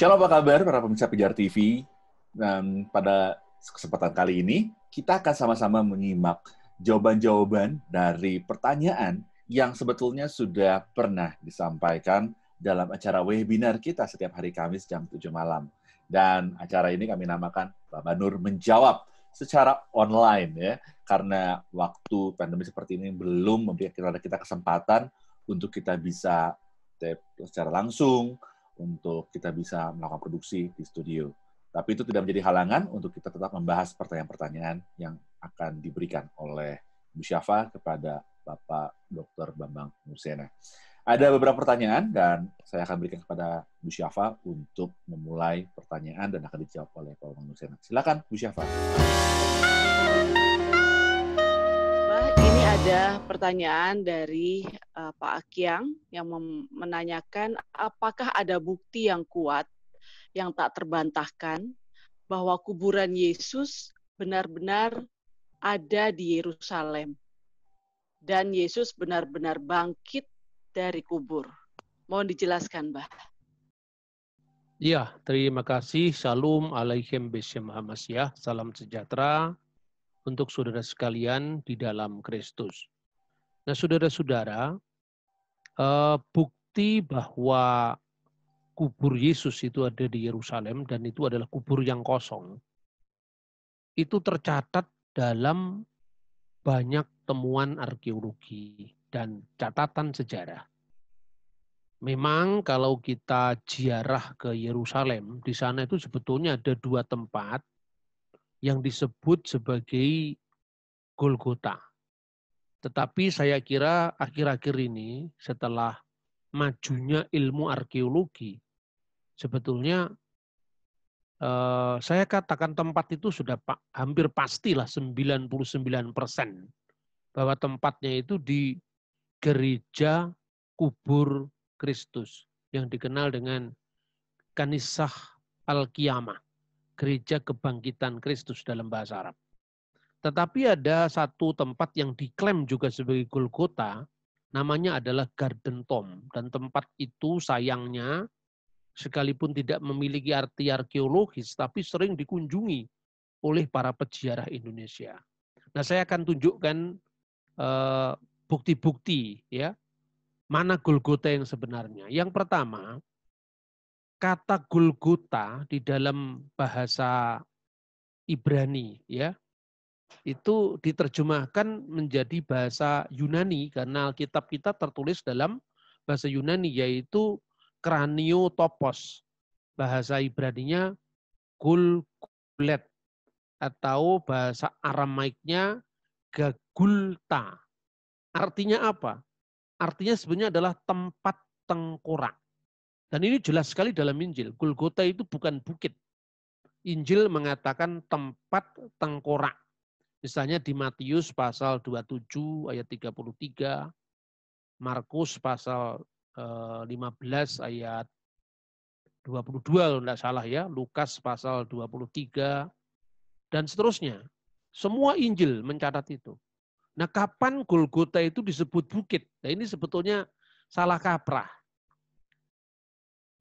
Shalom, apa kabar para pemirsa Pijar TV? Dan pada kesempatan kali ini, kita akan sama-sama menyimak jawaban-jawaban dari pertanyaan yang sebetulnya sudah pernah disampaikan dalam acara webinar kita setiap hari Kamis jam 7 malam. Dan acara ini kami namakan Bapak Nur Menjawab secara online, ya, karena waktu pandemi seperti ini belum memberikan kita kesempatan untuk kita bisa secara langsung, untuk kita bisa melakukan produksi di studio. Tapi itu tidak menjadi halangan untuk kita tetap membahas pertanyaan-pertanyaan yang akan diberikan oleh Bu Syafa kepada Bapak Dr. Bambang Nursena. Ada beberapa pertanyaan dan saya akan berikan kepada Bu Syafa untuk memulai pertanyaan dan akan dijawab oleh Pak Bambang Nursena. Silakan Bu Syafa. Ini ada pertanyaan dari Pak Akyang yang menanyakan apakah ada bukti yang kuat yang tak terbantahkan bahwa kuburan Yesus benar-benar ada di Yerusalem dan Yesus benar-benar bangkit dari kubur. Mohon dijelaskan, Mbah. Ya, terima kasih. Shalom alaikum Beshem Hamasyah. Salam sejahtera untuk saudara sekalian di dalam Kristus. Nah, saudara-saudara, bukti bahwa kubur Yesus itu ada di Yerusalem dan itu adalah kubur yang kosong, itu tercatat dalam banyak temuan arkeologi dan catatan sejarah. Memang kalau kita ziarah ke Yerusalem, di sana itu sebetulnya ada dua tempat yang disebut sebagai Golgota. Tetapi saya kira akhir-akhir ini setelah majunya ilmu arkeologi, sebetulnya saya katakan tempat itu sudah hampir pastilah 99% bahwa tempatnya itu di gereja kubur Kristus yang dikenal dengan Kanisah Al-Qiyamah, gereja kebangkitan Kristus dalam bahasa Arab. Tetapi ada satu tempat yang diklaim juga sebagai Golgota, namanya adalah Garden Tomb. Dan tempat itu sayangnya, sekalipun tidak memiliki arti arkeologis, tapi sering dikunjungi oleh para peziarah Indonesia. Nah, saya akan tunjukkan bukti-bukti, ya, mana Golgota yang sebenarnya. Yang pertama, kata Golgota di dalam bahasa Ibrani, ya, itu diterjemahkan menjadi bahasa Yunani karena Alkitab kita tertulis dalam bahasa Yunani, yaitu Kraniotopos. Bahasa Ibraninya Gulgulet atau bahasa Aramaiknya Gagulta. Artinya apa? Artinya sebenarnya adalah tempat tengkorak. Dan ini jelas sekali dalam Injil. Golgota itu bukan bukit. Injil mengatakan tempat tengkorak. Misalnya di Matius pasal 27 ayat 33, Markus pasal 15 ayat 22 kalau tidak salah ya, Lukas pasal 23, dan seterusnya. Semua Injil mencatat itu. Nah, kapan Golgota itu disebut bukit? Nah, ini sebetulnya salah kaprah.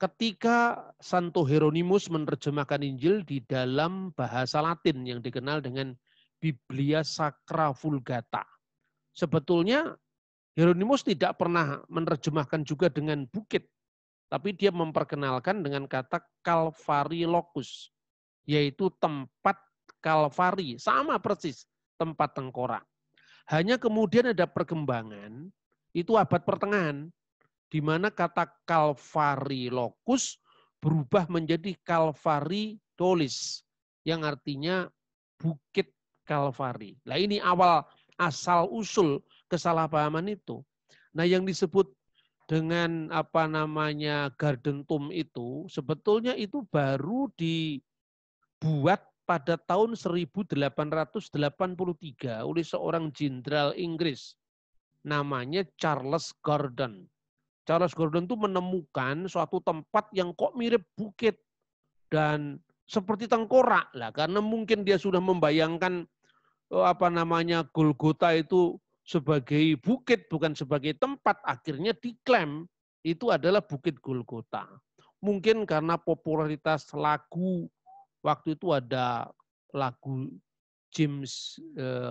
Ketika Santo Hieronymus menerjemahkan Injil di dalam bahasa Latin yang dikenal dengan Biblia Sacra Vulgata. Sebetulnya Hieronymus tidak pernah menerjemahkan juga dengan bukit, tapi dia memperkenalkan dengan kata Calvary Locus, yaitu tempat Kalvari, sama persis tempat tengkorak. Hanya kemudian ada perkembangan, itu abad pertengahan, di mana kata Calvary Locus berubah menjadi Calvary Dolis, yang artinya bukit Kalvari. Nah, ini awal asal usul kesalahpahaman itu. Nah, yang disebut dengan Garden Tomb itu sebetulnya itu baru dibuat pada tahun 1883 oleh seorang jenderal Inggris namanya Charles Gordon. Charles Gordon itu menemukan suatu tempat yang kok mirip bukit dan seperti tengkorak lah, karena mungkin dia sudah membayangkan Golgota itu sebagai bukit bukan sebagai tempat, akhirnya diklaim itu adalah Bukit Golgota. mungkin karena popularitas lagu, waktu itu ada lagu James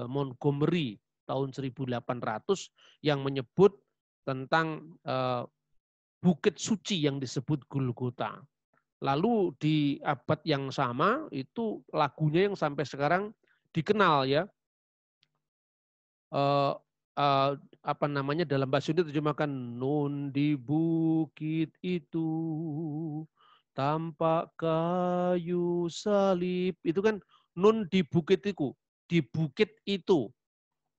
Montgomery tahun 1800 yang menyebut tentang bukit suci yang disebut Golgota. Lalu di abad yang sama itu lagunya yang sampai sekarang dikenal ya. Apa namanya dalam bahasa Indonesia terjemahkan, nun di bukit itu tampak kayu salib. Itu kan nun di bukit itu, di bukit itu.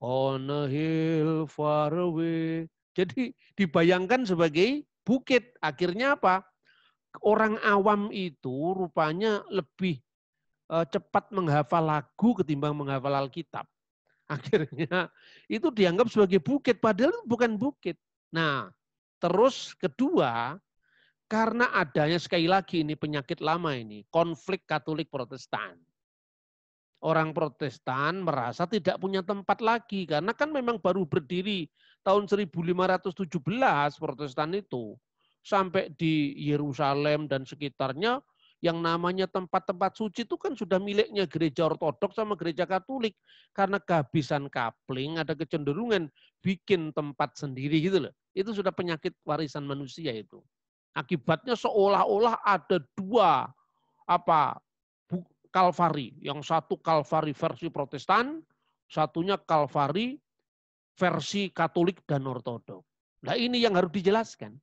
On a hill far away. Jadi dibayangkan sebagai bukit. Akhirnya apa? Orang awam itu rupanya lebih cepat menghafal lagu ketimbang menghafal Alkitab. Akhirnya itu dianggap sebagai bukit, padahal bukan bukit. Nah, terus kedua, karena adanya sekali lagi ini penyakit lama ini, konflik Katolik Protestan. Orang Protestan merasa tidak punya tempat lagi, karena kan memang baru berdiri tahun 1517 Protestan itu. Sampai di Yerusalem dan sekitarnya, yang namanya tempat-tempat suci itu kan sudah miliknya gereja Ortodoks sama gereja Katolik. Karena kehabisan kapling, ada kecenderungan bikin tempat sendiri gitu loh. Itu sudah penyakit warisan manusia itu. Akibatnya seolah-olah ada dua Kalvari. Yang satu Kalvari versi Protestan, satunya Kalvari versi Katolik dan Ortodoks. Nah ini yang harus dijelaskan.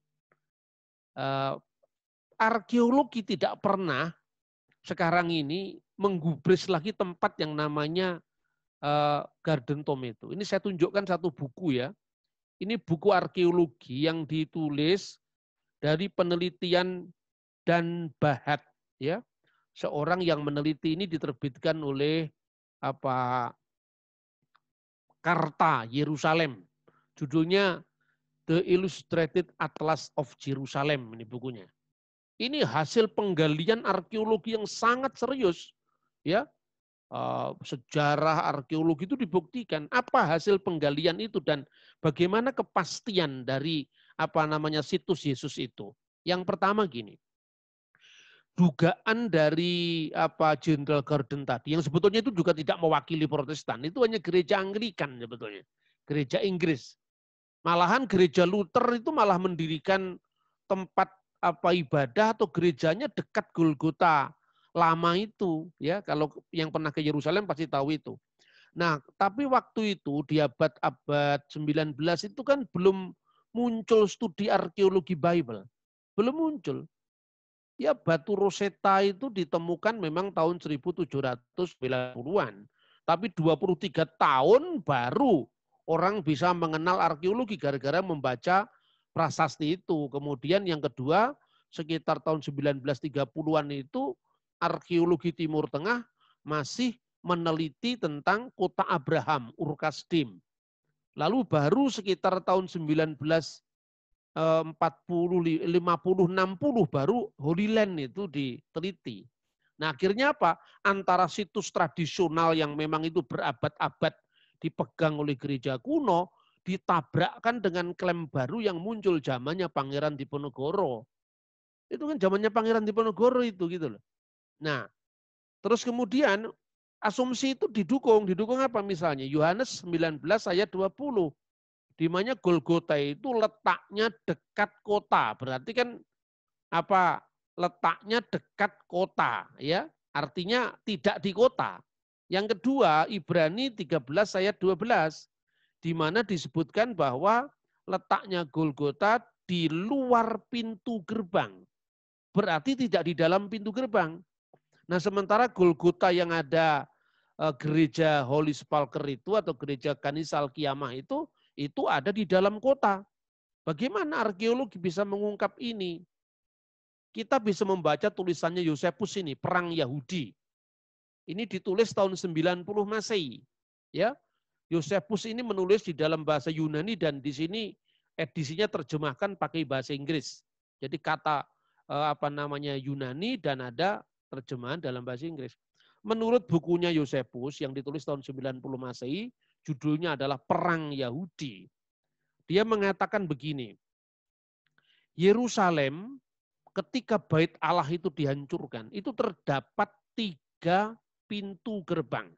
Arkeologi tidak pernah sekarang ini menggubris lagi tempat yang namanya Garden Tomb itu. Ini saya tunjukkan satu buku ya. Ini buku arkeologi yang ditulis dari penelitian Dan Bahat ya. Seorang yang meneliti ini diterbitkan oleh Karta Yerusalem. Judulnya The Illustrated Atlas of Jerusalem, ini bukunya. Ini hasil penggalian arkeologi yang sangat serius, ya. Sejarah arkeologi itu dibuktikan apa hasil penggalian itu dan bagaimana kepastian dari situs Yesus itu. Yang pertama gini, dugaan dari Jenderal Gordon tadi yang sebetulnya itu juga tidak mewakili Protestan, itu hanya gereja Anglikan sebetulnya, gereja Inggris. Malahan gereja Luther itu malah mendirikan tempat ibadah atau gerejanya dekat Golgota lama itu, ya. Kalau yang pernah ke Yerusalem pasti tahu itu. Nah, tapi waktu itu di abad 19 itu kan belum muncul studi arkeologi Bible. Belum muncul. Ya, batu Rosetta itu ditemukan memang tahun 1790-an. Tapi 23 tahun baru orang bisa mengenal arkeologi gara-gara membaca prasasti itu. Kemudian yang kedua, sekitar tahun 1930-an itu arkeologi Timur Tengah masih meneliti tentang kota Abraham, Ur-Kasdim. Lalu baru sekitar tahun 1940, 50, 60 baru Holy Land itu diteliti. Nah akhirnya apa? Antara situs tradisional yang memang itu berabad-abad dipegang oleh gereja kuno, ditabrakkan dengan klaim baru yang muncul zamannya Pangeran Diponegoro. Itu kan zamannya Pangeran Diponegoro itu gitu loh. Nah, terus kemudian asumsi itu didukung apa misalnya? Yohanes 19 ayat 20. Di mana Golgota itu letaknya dekat kota. Berarti kan letaknya dekat kota, ya. Artinya tidak di kota. Yang kedua, Ibrani 13 ayat 12, di mana disebutkan bahwa letaknya Golgota di luar pintu gerbang. Berarti tidak di dalam pintu gerbang. Nah, sementara Golgota yang ada gereja Holy Sepulchre itu atau gereja Kanisa Al-Qiyamah itu ada di dalam kota. Bagaimana arkeologi bisa mengungkap ini? Kita bisa membaca tulisannya Yosefus ini, Perang Yahudi. Ini ditulis tahun 90 Masehi. Ya, Yosefus ini menulis di dalam bahasa Yunani dan di sini edisinya terjemahkan pakai bahasa Inggris. Jadi kata Yunani dan ada terjemahan dalam bahasa Inggris. Menurut bukunya Yosefus yang ditulis tahun 90 Masehi, judulnya adalah Perang Yahudi. Dia mengatakan begini, Yerusalem ketika bait Allah itu dihancurkan, itu terdapat 3 pintu gerbang.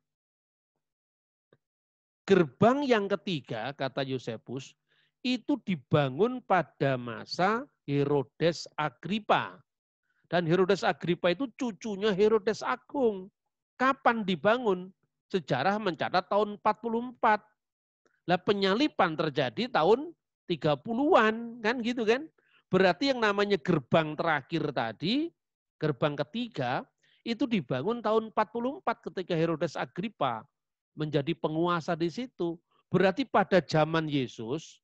Gerbang yang ketiga, kata Yosefus, itu dibangun pada masa Herodes Agripa. Dan Herodes Agripa itu cucunya Herodes Agung. Kapan dibangun? Sejarah mencatat tahun 44. Lah penyalipan terjadi tahun 30-an, kan gitu kan? Berarti yang namanya gerbang terakhir tadi, gerbang ketiga, itu dibangun tahun 44 ketika Herodes Agripa menjadi penguasa di situ. Berarti pada zaman Yesus,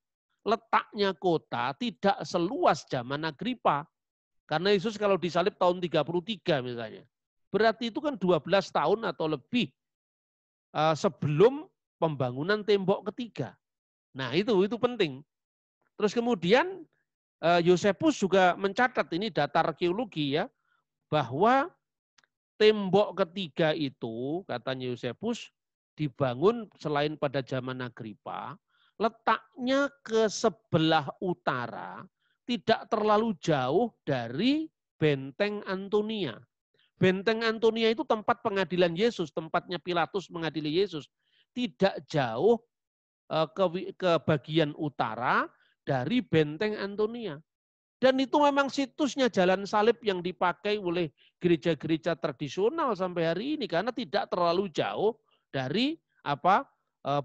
letaknya kota tidak seluas zaman Agripa. Karena Yesus kalau disalib tahun 33 misalnya. Berarti itu kan 12 tahun atau lebih sebelum pembangunan tembok ketiga. Nah itu penting. Terus kemudian Yosefus juga mencatat, ini data arkeologi ya, bahwa tembok ketiga itu, katanya Yosefus, dibangun selain pada zaman Agripa, letaknya ke sebelah utara, tidak terlalu jauh dari Benteng Antonia. Benteng Antonia itu tempat pengadilan Yesus, tempatnya Pilatus mengadili Yesus. Tidak jauh ke bagian utara dari Benteng Antonia. Dan itu memang situsnya jalan salib yang dipakai oleh gereja-gereja tradisional sampai hari ini, karena tidak terlalu jauh dari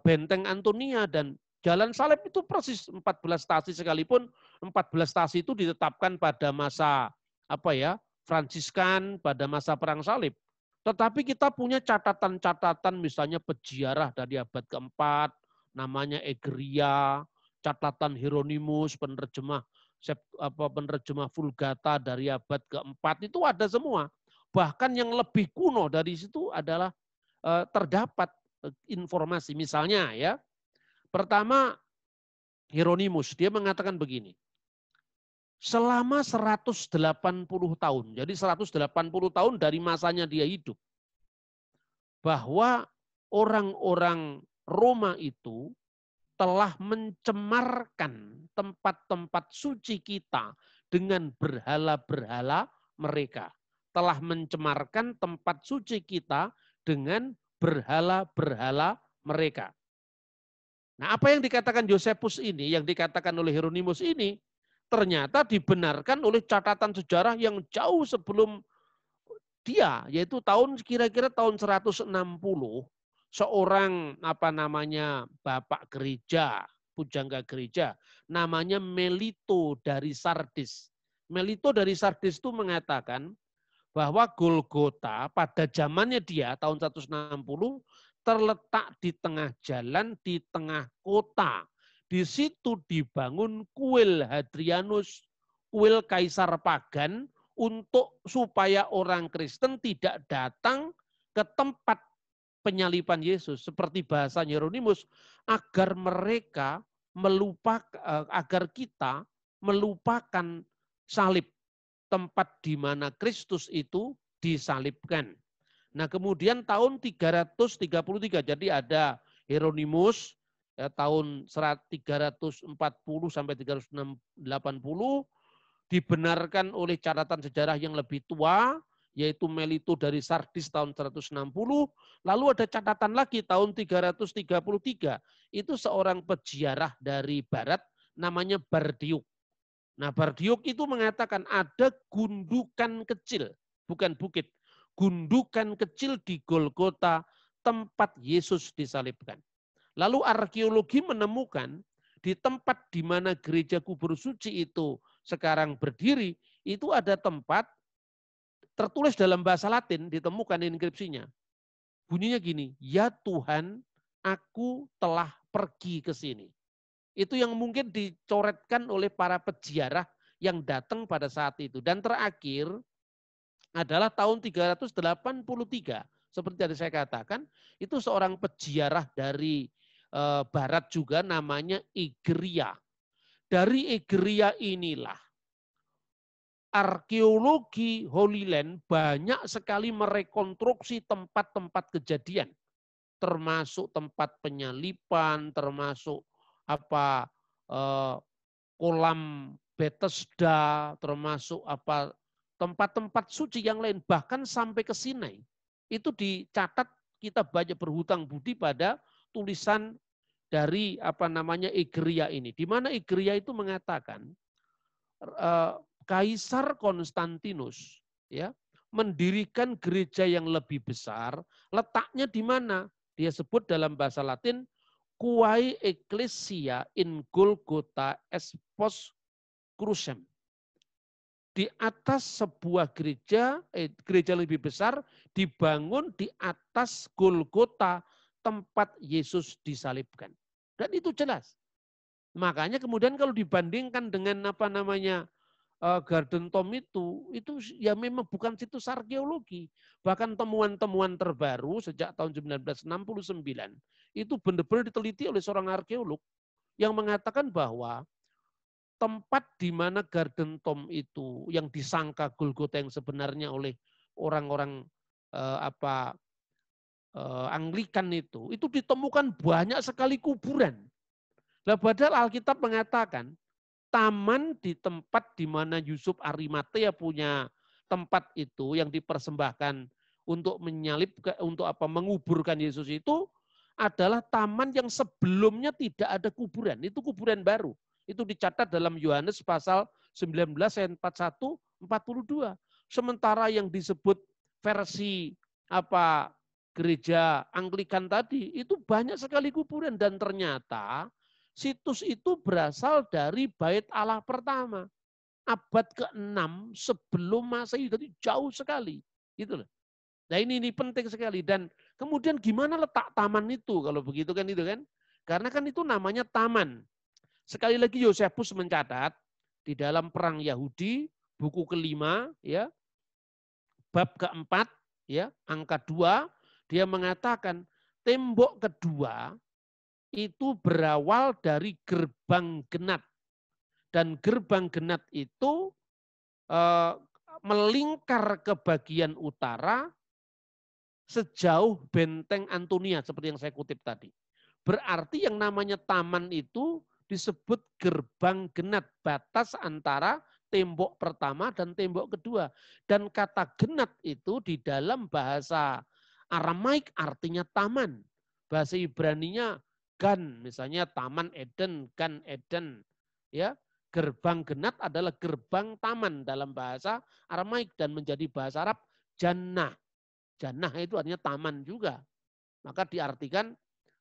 Benteng Antonia. Dan jalan salib itu persis 14 stasi, sekalipun 14 stasi itu ditetapkan pada masa Fransiskan, pada masa perang salib. Tetapi kita punya catatan-catatan, misalnya peziarah dari abad keempat, namanya Egeria, catatan Hieronymus, penerjemah Vulgata dari abad keempat, itu ada semua. Bahkan yang lebih kuno dari situ adalah terdapat informasi. Misalnya ya, pertama Hieronymus, dia mengatakan begini, selama 180 tahun, jadi 180 tahun dari masanya dia hidup, bahwa orang-orang Roma itu telah mencemarkan tempat-tempat suci kita dengan berhala-berhala mereka. Telah mencemarkan tempat suci kita dengan berhala-berhala mereka. Nah, apa yang dikatakan Yosefus ini, yang dikatakan oleh Hieronymus ini, ternyata dibenarkan oleh catatan sejarah yang jauh sebelum dia, yaitu kira-kira tahun 160, seorang bapak gereja, pujangga gereja, namanya Melito dari Sardis. Melito dari Sardis itu mengatakan bahwa Golgota pada zamannya dia tahun 160 terletak di tengah jalan, di tengah kota. Di situ dibangun kuil Hadrianus, kuil kaisar pagan, untuk supaya orang Kristen tidak datang ke tempat penyaliban Yesus, seperti bahasa Hieronymus, agar mereka agar kita melupakan salib, tempat di mana Kristus itu disalibkan. Nah, kemudian tahun 333, jadi ada Hieronymus ya, tahun 340 sampai 380, dibenarkan oleh catatan sejarah yang lebih tua, yaitu Melito dari Sardis tahun 160. Lalu ada catatan lagi tahun 333, itu seorang peziarah dari barat namanya Bardiuk. Nah, Bardiuk itu mengatakan ada gundukan kecil, bukan bukit, gundukan kecil di Golgota tempat Yesus disalibkan. Lalu arkeologi menemukan di tempat di mana gereja kubur suci itu sekarang berdiri, itu ada tempat tertulis dalam bahasa Latin, ditemukan inskripsinya. Bunyinya gini, ya Tuhan, aku telah pergi ke sini. Itu yang mungkin dicoretkan oleh para peziarah yang datang pada saat itu. Dan terakhir adalah tahun 383. Seperti tadi saya katakan, itu seorang peziarah dari barat juga namanya Egeria. Dari Egeria inilah arkeologi Holy Land banyak sekali merekonstruksi tempat-tempat kejadian, termasuk tempat penyaliban, termasuk kolam Bethesda, termasuk tempat-tempat suci yang lain, bahkan sampai ke Sinai. Itu dicatat kita banyak berhutang budi pada tulisan dari Egeria ini. Di mana Egeria itu mengatakan Kaisar Konstantinus ya mendirikan gereja yang lebih besar, letaknya di mana? Dia sebut dalam bahasa Latin Quae Ecclesia in Golgotha Espos Crucem. Di atas sebuah gereja lebih besar dibangun di atas Golgota, tempat Yesus disalibkan. Dan itu jelas. Makanya kemudian kalau dibandingkan dengan Garden Tomb itu ya memang bukan situs arkeologi. Bahkan temuan-temuan terbaru sejak tahun 1969 itu benar-benar diteliti oleh seorang arkeolog yang mengatakan bahwa tempat di mana Garden Tomb itu yang disangka Golgota yang sebenarnya oleh orang-orang Anglikan itu ditemukan banyak sekali kuburan. Nah, padahal Alkitab mengatakan taman di tempat di mana Yusuf Arimatea punya tempat itu yang dipersembahkan untuk menguburkan Yesus itu adalah taman yang sebelumnya tidak ada kuburan. Itu kuburan baru. Itu dicatat dalam Yohanes pasal 19 ayat 41-42. Sementara yang disebut versi gereja Anglikan tadi itu banyak sekali kuburan dan ternyata situs itu berasal dari Bait Allah pertama, abad ke-6 sebelum Masehi, jadi jauh sekali, gitu loh. Nah ini penting sekali dan kemudian gimana letak taman itu kalau begitu kan itu kan? Karena kan itu namanya taman. Sekali lagi Yosefus mencatat di dalam Perang Yahudi buku ke-5 ya, bab ke-4 ya, angka 2 dia mengatakan tembok kedua itu berawal dari gerbang genat. Dan gerbang genat itu melingkar ke bagian utara sejauh benteng Antonia, seperti yang saya kutip tadi. Berarti yang namanya taman itu disebut gerbang genat, batas antara tembok pertama dan tembok kedua. Dan kata genat itu di dalam bahasa Aramaik artinya taman. Bahasa Ibraninya Gan, misalnya Taman Eden, Gan Eden. Ya, gerbang genat adalah gerbang taman dalam bahasa Aramaik dan menjadi bahasa Arab jannah. Jannah itu artinya taman juga. Maka diartikan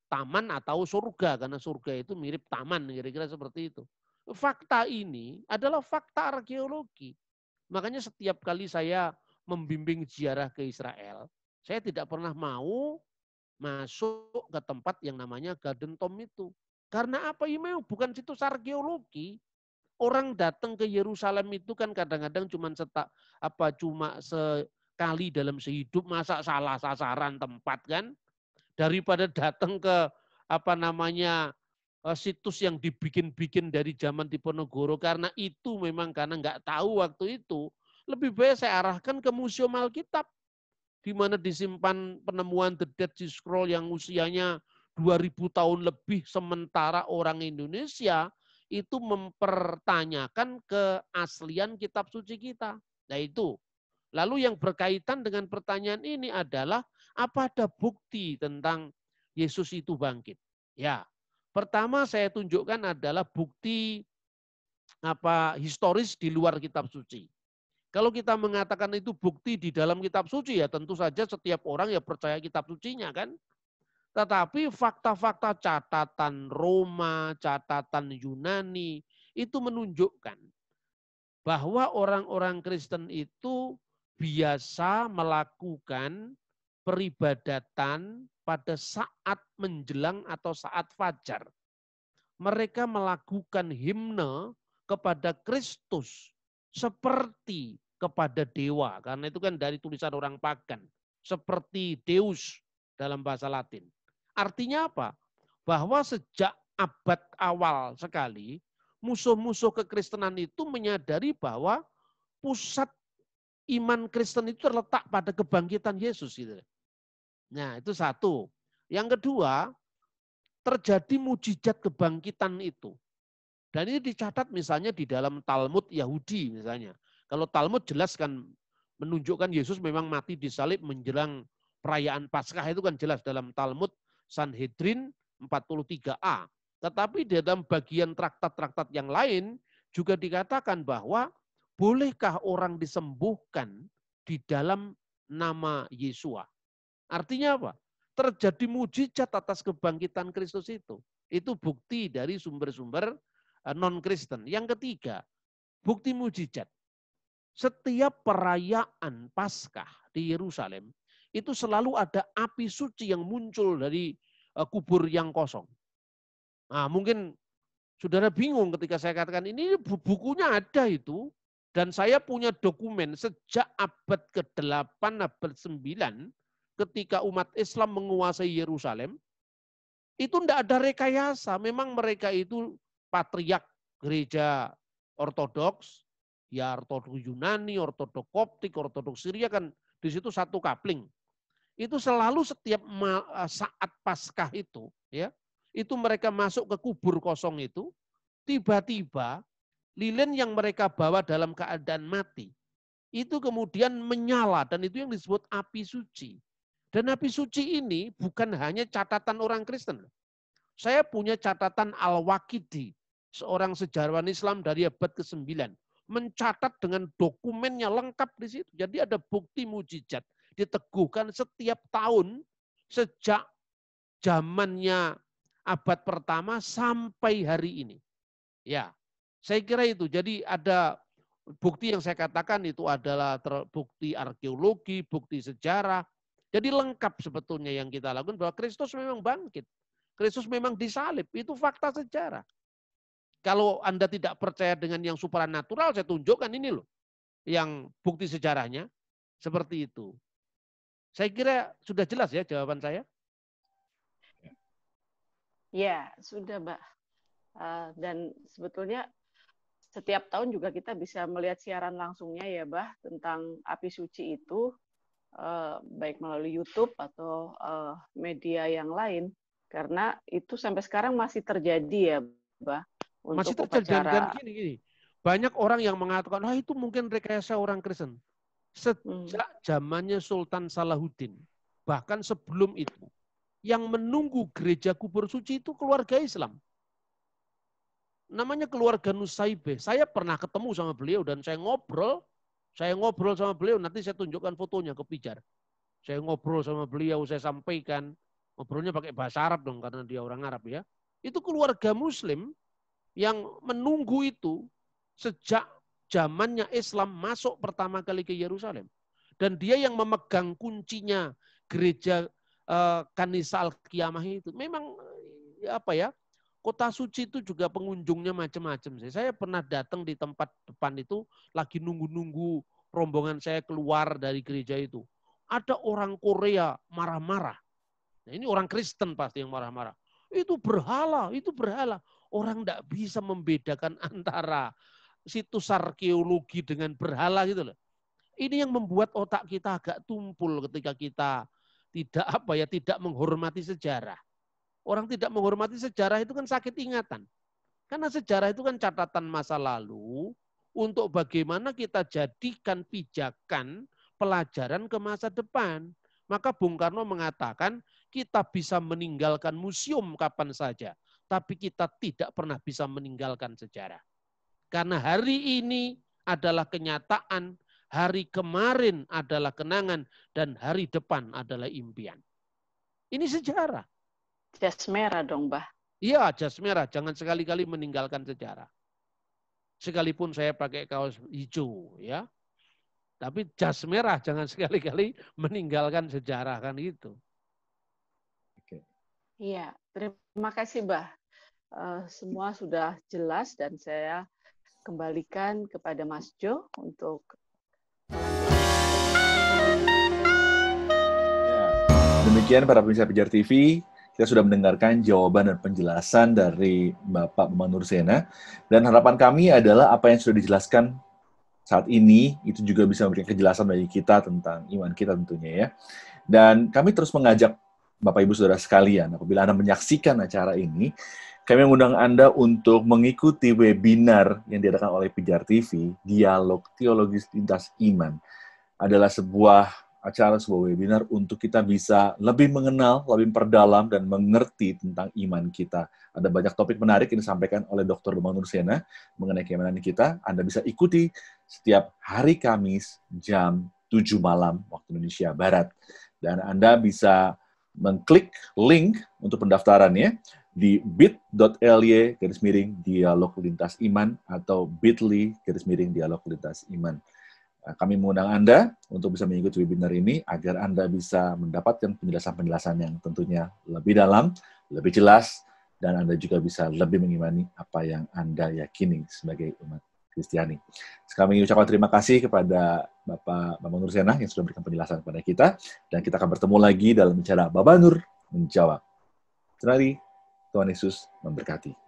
taman atau surga karena surga itu mirip taman, kira-kira seperti itu. Fakta ini adalah fakta arkeologi. Makanya setiap kali saya membimbing ziarah ke Israel, saya tidak pernah mau masuk ke tempat yang namanya Garden Tomb itu. Karena apa? Ini memang bukan situs arkeologi. Orang datang ke Yerusalem itu kan kadang-kadang cuma sekali dalam sehidup, masa salah sasaran tempat kan? Daripada datang ke situs yang dibikin-bikin dari zaman Diponegoro karena itu memang karena nggak tahu waktu itu, lebih baik saya arahkan ke Museum Alkitab di mana disimpan penemuan The Dead Sea Scroll yang usianya 2000 tahun lebih, sementara orang Indonesia itu mempertanyakan keaslian kitab suci kita. Nah itu. Lalu yang berkaitan dengan pertanyaan ini adalah apa ada bukti tentang Yesus itu bangkit? Ya. Pertama saya tunjukkan adalah bukti historis di luar kitab suci. Kalau kita mengatakan itu bukti di dalam kitab suci, ya tentu saja setiap orang ya percaya kitab sucinya kan. Tetapi fakta-fakta catatan Roma, catatan Yunani, itu menunjukkan bahwa orang-orang Kristen itu biasa melakukan peribadatan pada saat menjelang atau saat fajar. Mereka melakukan himne kepada Kristus seperti kepada dewa, karena itu kan dari tulisan orang pagan, seperti Deus dalam bahasa Latin. Artinya apa? Bahwa sejak abad awal sekali, musuh-musuh kekristenan itu menyadari bahwa pusat iman Kristen itu terletak pada kebangkitan Yesus. Gitu. Nah, itu satu. Yang kedua, terjadi mujizat kebangkitan itu. Dan ini dicatat misalnya di dalam Talmud Yahudi misalnya. Kalau Talmud jelas kan menunjukkan Yesus memang mati disalib menjelang perayaan Paskah, itu kan jelas dalam Talmud Sanhedrin 43a. Tetapi di dalam bagian traktat-traktat yang lain juga dikatakan bahwa bolehkah orang disembuhkan di dalam nama Yesua. Artinya apa? Terjadi mujizat atas kebangkitan Kristus itu. Itu bukti dari sumber-sumber non-Kristen. Yang ketiga, bukti mujizat. Setiap perayaan Paskah di Yerusalem, itu selalu ada api suci yang muncul dari kubur yang kosong. Nah, mungkin saudara bingung ketika saya katakan ini bukunya ada itu, dan saya punya dokumen sejak abad ke-8, abad 9, ketika umat Islam menguasai Yerusalem, itu tidak ada rekayasa. Memang mereka itu patriark gereja Ortodoks, ya Ortodoks Yunani, Ortodoks Koptik, Ortodoks Syria kan di situ satu kapling. Itu selalu setiap saat Paskah itu, ya, itu mereka masuk ke kubur kosong itu, tiba-tiba lilin yang mereka bawa dalam keadaan mati, itu kemudian menyala, dan itu yang disebut api suci. Dan api suci ini bukan hanya catatan orang Kristen. Saya punya catatan Al-Waqidi, seorang sejarawan Islam dari abad ke-9, mencatat dengan dokumennya lengkap di situ. Jadi ada bukti mujizat diteguhkan setiap tahun sejak zamannya abad pertama sampai hari ini. Ya, saya kira itu. Jadi ada bukti yang saya katakan itu adalah bukti arkeologi, bukti sejarah. Jadi lengkap sebetulnya yang kita lakukan bahwa Kristus memang bangkit. Kristus memang disalib. Itu fakta sejarah. Kalau Anda tidak percaya dengan yang supranatural, saya tunjukkan ini loh. Yang bukti sejarahnya. Seperti itu. Saya kira sudah jelas ya jawaban saya. Ya, sudah, Mbak. Dan sebetulnya setiap tahun juga kita bisa melihat siaran langsungnya ya, Mbak, tentang api suci itu, baik melalui YouTube atau media yang lain, karena itu sampai sekarang masih terjadi ya, Mbak. Masih terjadi, dan gini, banyak orang yang mengatakan, itu mungkin rekayasa orang Kristen. Sejak zamannya Sultan Salahuddin, bahkan sebelum itu, yang menunggu gereja kubur suci itu keluarga Islam. Namanya keluarga Nusaibeh. Saya pernah ketemu sama beliau dan saya ngobrol sama beliau, nanti saya tunjukkan fotonya ke Pijar. Saya ngobrol sama beliau, saya sampaikan, ngobrolnya pakai bahasa Arab dong karena dia orang Arab ya. Itu keluarga Muslim yang menunggu itu sejak zamannya Islam masuk pertama kali ke Yerusalem. Dan dia yang memegang kuncinya gereja Kanisa Al-Qiyamah itu. Memang kota suci itu juga pengunjungnya macam-macam. Saya pernah datang di tempat depan itu, lagi nunggu-nunggu rombongan saya keluar dari gereja itu. Ada orang Korea marah-marah. Nah, ini orang Kristen pasti yang marah-marah. Itu berhala. Orang tidak bisa membedakan antara situs arkeologi dengan berhala gitu loh. Ini yang membuat otak kita agak tumpul ketika kita tidak menghormati sejarah. Orang tidak menghormati sejarah itu kan sakit ingatan. Karena sejarah itu kan catatan masa lalu untuk bagaimana kita jadikan pijakan pelajaran ke masa depan. Maka Bung Karno mengatakan kita bisa meninggalkan museum kapan saja, tapi kita tidak pernah bisa meninggalkan sejarah. Karena hari ini adalah kenyataan, hari kemarin adalah kenangan, dan hari depan adalah impian. Ini sejarah. Jas merah dong, Mbah. Iya, jas merah. Jangan sekali-kali meninggalkan sejarah. Sekalipun saya pakai kaos hijau, ya. Tapi jas merah, jangan sekali-kali meninggalkan sejarah, kan gitu. Iya, terima kasih, Mbah. Semua sudah jelas dan saya kembalikan kepada Mas Jo untuk demikian para pemirsa Pijar TV. Kita sudah mendengarkan jawaban dan penjelasan dari Bapak Bambang Nursena. Dan harapan kami adalah apa yang sudah dijelaskan saat ini, itu juga bisa memberikan kejelasan bagi kita tentang iman kita tentunya ya. Dan kami terus mengajak Bapak Ibu Saudara sekalian, apabila Anda menyaksikan acara ini, Kami mengundang Anda untuk mengikuti webinar yang diadakan oleh Pijar TV, Dialog Teologis Lintas Iman. Adalah sebuah acara, sebuah webinar untuk kita bisa lebih mengenal, lebih perdalam, dan mengerti tentang iman kita. Ada banyak topik menarik yang disampaikan oleh Dr. Bambang Nursena mengenai keimanan kita. Anda bisa ikuti setiap hari Kamis jam 7 malam waktu Indonesia Barat. Dan Anda bisa mengklik link untuk pendaftarannya di bit.ly/dialog lintas iman atau bit.ly/dialog lintas iman. Kami mengundang Anda untuk bisa mengikuti webinar ini agar Anda bisa mendapatkan penjelasan-penjelasan yang tentunya lebih dalam, lebih jelas, dan Anda juga bisa lebih mengimani apa yang Anda yakini sebagai umat Kristiani. Kami ucapkan terima kasih kepada Bapak Bambang Nursena yang sudah memberikan penjelasan kepada kita, dan kita akan bertemu lagi dalam acara Baba Nur Menjawab. Terima kasih. Tuhan Yesus memberkati.